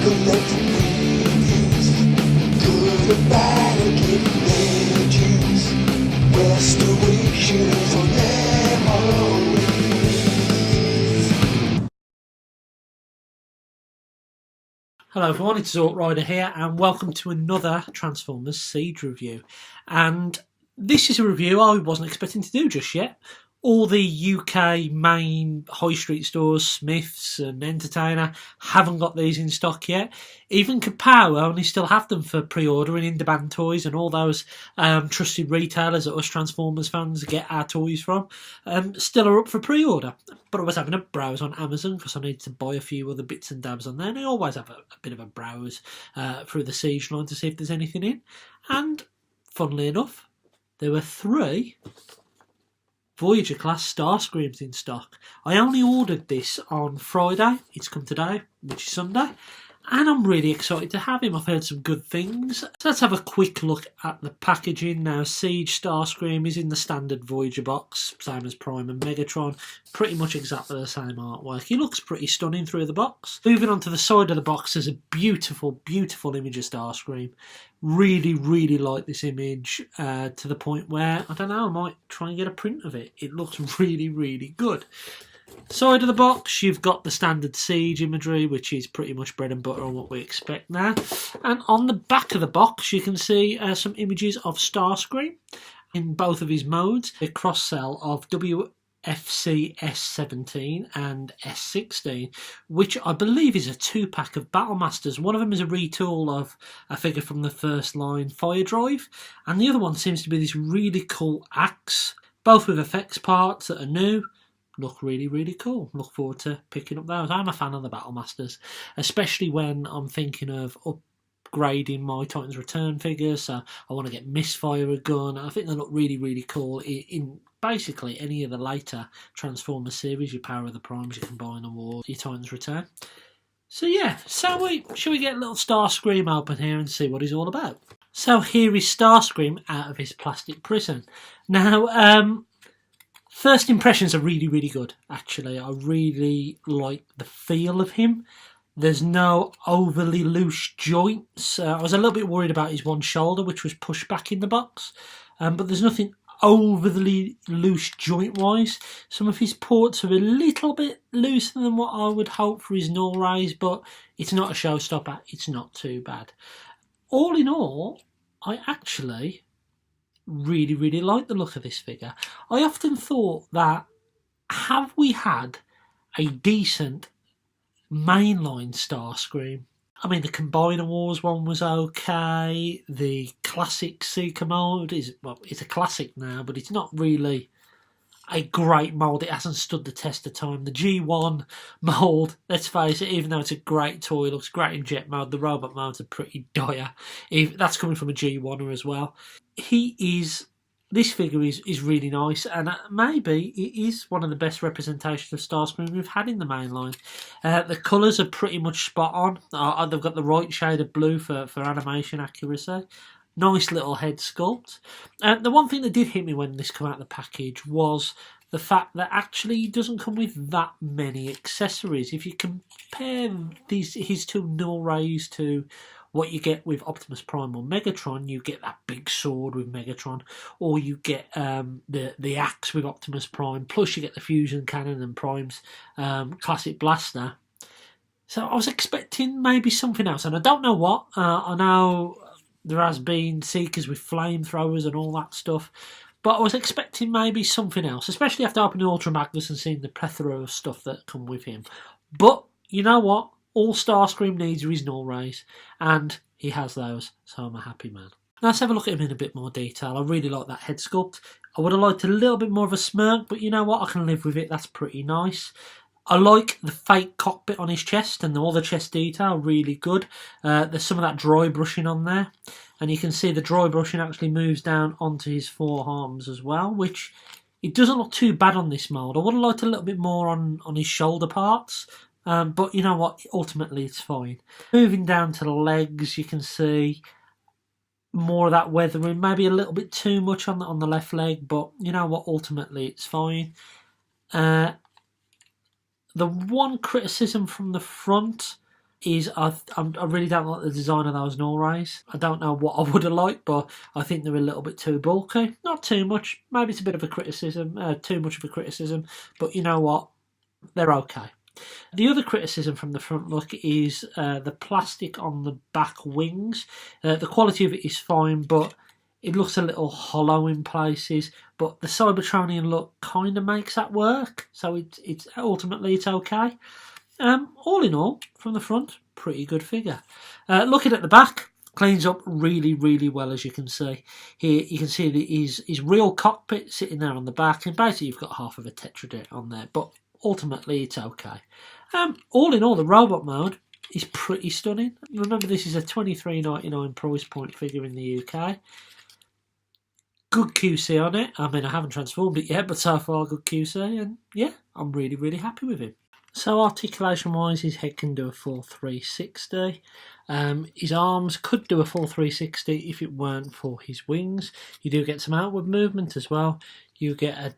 collecting reviews, good or bad or giving reviews. Restoration is on memories. Hello everyone, it's Zort Rider here and welcome to another Transformers Siege review. And this is a review I wasn't expecting to do just yet. All the UK main high street stores, Smiths and Entertainer, haven't got these in stock yet. Even Kapow only still have them for pre-order in Indaband Toys, and all those trusted retailers that us Transformers fans get our toys from still are up for pre-order. But I was having a browse on Amazon because I needed to buy a few other bits and dabs on there, and I always have a bit of a browse through the Siege line to see if there's anything in. And funnily enough, there were 3 Voyager class Starscreams in stock. I only ordered this on Friday. It's come today, which is Sunday, and I'm really excited to have him. I've heard some good things. So let's have a quick look at the packaging now. Siege Starscream is in the standard Voyager box, same as Prime and Megatron. Pretty much exactly the same artwork. He looks pretty stunning through the box. Moving on to the side of the box, there's a beautiful, beautiful image of Starscream. Really, really like this image to the point where, I don't know, I might try and get a print of it. It looks really, really good. Side of the box, you've got the standard Siege imagery, which is pretty much bread and butter on what we expect now. And on the back of the box, you can see some images of Starscream in both of his modes. A cross-sell of WFC S17 and S16, which I believe is a 2-pack of Battle Masters. One of them is a retool of a figure from the first line Fire Drive, and the other one seems to be this really cool axe, both with effects parts that are new. Look really, really cool. Look forward to picking up those. I'm a fan of the Battle Masters, especially when I'm thinking of upgrading my Titans Return figures. So I want to get Misfire a gun. I think they look really, really cool in basically any of the later Transformers series. Your Power of the Primes, your Combine Award, your Titans Return. So yeah, shall we get a little Starscream open here and see what he's all about? So here is Starscream out of his plastic prison. Now, first impressions are really, really good, actually. I really like the feel of him. There's no overly loose joints. I was a little bit worried about his one shoulder, which was pushed back in the box. But there's nothing overly loose joint-wise. Some of his ports are a little bit looser than what I would hope for his null rays, but it's not a showstopper. It's not too bad. All in all, I actually really, really like the look of this figure. I often thought that, have we had a decent mainline Starscream? I mean, the Combiner Wars one was okay. The classic Seeker mold is, well, it's a classic now, but it's not really a great mould. It hasn't stood the test of time. The G1 mould, let's face it, even though it's a great toy, looks great in jet mode, the robot modes are pretty dire. That's coming from a G1er as well. This figure is really nice, and maybe it is one of the best representations of Starscream we've had in the main line. The colours are pretty much spot on. They've got the right shade of blue for animation accuracy. Nice little head sculpt. The one thing that did hit me when this came out of the package was the fact that actually he doesn't come with that many accessories. If you compare his 2 null rays to what you get with Optimus Prime or Megatron, you get that big sword with Megatron, or you get the axe with Optimus Prime, plus you get the fusion cannon and Prime's classic blaster. So I was expecting maybe something else, and I don't know what. I know there has been Seekers with flamethrowers and all that stuff, but I was expecting maybe something else, especially after opening Ultra Magnus and seeing the plethora of stuff that come with him. But you know what? All Starscream needs are his null rays, and he has those, so I'm a happy man. Now let's have a look at him in a bit more detail. I really like that head sculpt. I would have liked a little bit more of a smirk, but you know what? I can live with it. That's pretty nice. I like the fake cockpit on his chest, and all the chest detail, really good. There's some of that dry brushing on there, and you can see the dry brushing actually moves down onto his forearms as well, which it doesn't look too bad on this mould. I would have liked a little bit more on his shoulder parts, but you know what? Ultimately, it's fine. Moving down to the legs, you can see more of that weathering, maybe a little bit too much on the left leg, but you know what? Ultimately, it's fine. The one criticism from the front is I really don't like the design of those null rays. I don't know what I would have liked, but I think they're a little bit too bulky. Not too much. Maybe it's a bit of a criticism, too much of a criticism. But you know what? They're okay. The other criticism from the front look is the plastic on the back wings. The quality of it is fine, but it looks a little hollow in places. But the Cybertronian look kind of makes that work, so it's ultimately it's okay. All in all, from the front, pretty good figure. Looking at the back, cleans up really, really well, as you can see. Here you can see his real cockpit sitting there on the back, and basically you've got half of a Tetradet on there, but ultimately it's okay. All in all, the robot mode is pretty stunning. Remember, this is a $23.99 price point figure in the UK. Good QC on it. I mean, I haven't transformed it yet, but so far good QC, and yeah, I'm really, really happy with him. So articulation-wise, his head can do a full 360. His arms could do a full 360 if it weren't for his wings. You do get some outward movement as well. You get a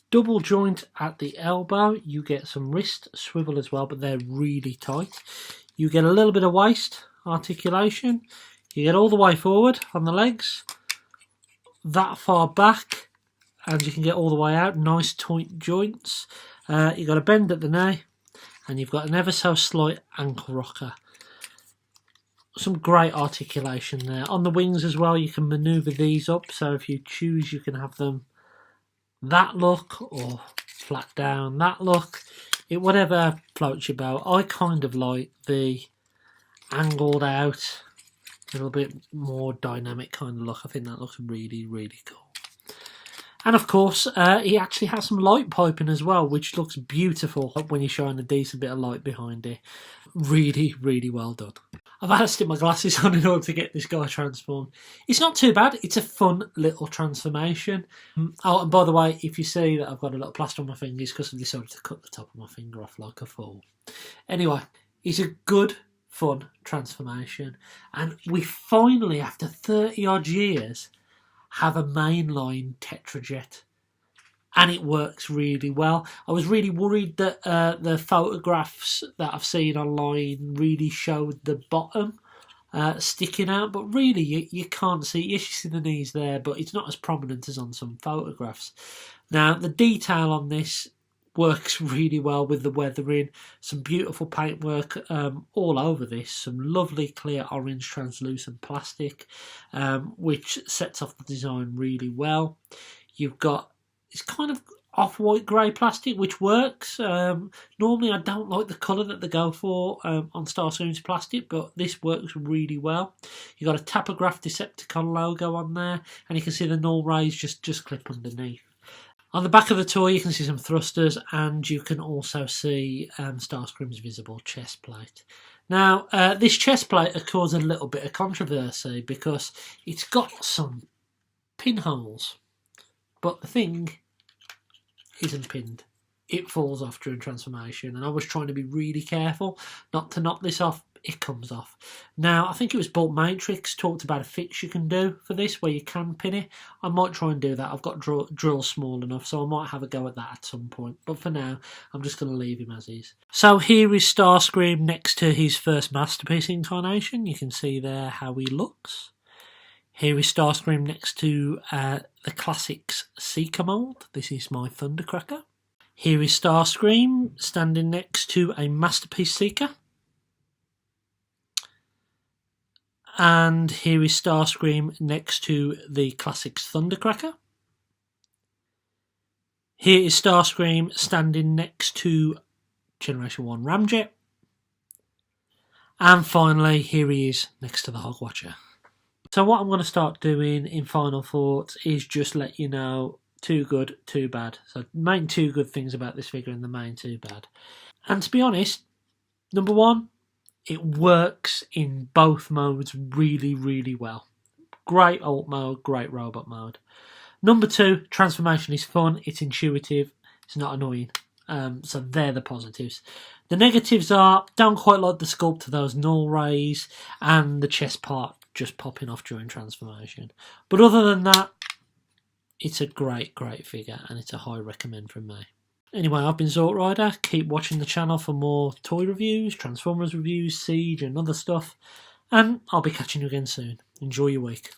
double joint at the elbow. You get some wrist swivel as well, but they're really tight. You get a little bit of waist articulation. You get all the way forward on the legs, that far back, and you can get all the way out. Nice tight joints. You've got a bend at the knee, and you've got an ever so slight ankle rocker. Some great articulation there. On the wings as well, you can manoeuvre these up, so if you choose, you can have them that look or flat down that look. Whatever floats your boat. I kind of like the angled out, a little bit more dynamic kind of look. I think that looks really, really cool. And of course, he actually has some light piping as well, which looks beautiful when you shine a decent bit of light behind it. Really, really well done. I've had to stick my glasses on in order to get this guy transformed. It's not too bad. It's a fun little transformation. Oh, and by the way, if you see that I've got a little plaster on my fingers, because I've decided to cut the top of my finger off like a fool. Anyway, it's a good, fun transformation. And we finally, after 30 odd years, have a mainline Tetrajet, and it works really well. I was really worried that the photographs that I've seen online really showed the bottom sticking out, but really you can't see. Yes, you see the knees there, but it's not as prominent as on some photographs. Now, the detail on this works really well with the weathering. Some beautiful paintwork all over this. Some lovely clear orange translucent plastic, which sets off the design really well. You've got it's kind of off-white grey plastic, which works. Normally I don't like the colour that they go for on Starscream's plastic, but this works really well. You've got a Tapograph Decepticon logo on there, and you can see the null rays just clip underneath. On the back of the toy, you can see some thrusters, and you can also see Starscream's visible chest plate. Now, this chest plate has caused a little bit of controversy because it's got some pinholes, but the thing isn't pinned. It falls off during transformation, and I was trying to be really careful not to knock this off. It comes off. Now, I think it was Bolt Matrix talked about a fix you can do for this where you can pin it. I might try and do that. I've got drills small enough, so I might have a go at that at some point. But for now, I'm just going to leave him as is. So here is Starscream next to his first Masterpiece incarnation. You can see there how he looks. Here is Starscream next to the Classics Seeker mould. This is my Thundercracker. Here is Starscream standing next to a Masterpiece Seeker. And here is Starscream next to the Classics Thundercracker. Here is Starscream standing next to Generation 1 Ramjet. And finally, here he is next to the Hogwatcher. So what I'm going to start doing in Final Thoughts is just let you know too good, too bad. So main two good things about this figure and the main two bad. And to be honest, number one, it works in both modes really, really well. Great alt mode, great robot mode. Number two, transformation is fun, it's intuitive, it's not annoying. So they're the positives. The negatives are, don't quite like the sculpt of those null rays and the chest part just popping off during transformation. But other than that, it's a great, great figure, and it's a high recommend from me. Anyway, I've been Zort Rider. Keep watching the channel for more toy reviews, Transformers reviews, Siege and other stuff. And I'll be catching you again soon. Enjoy your week.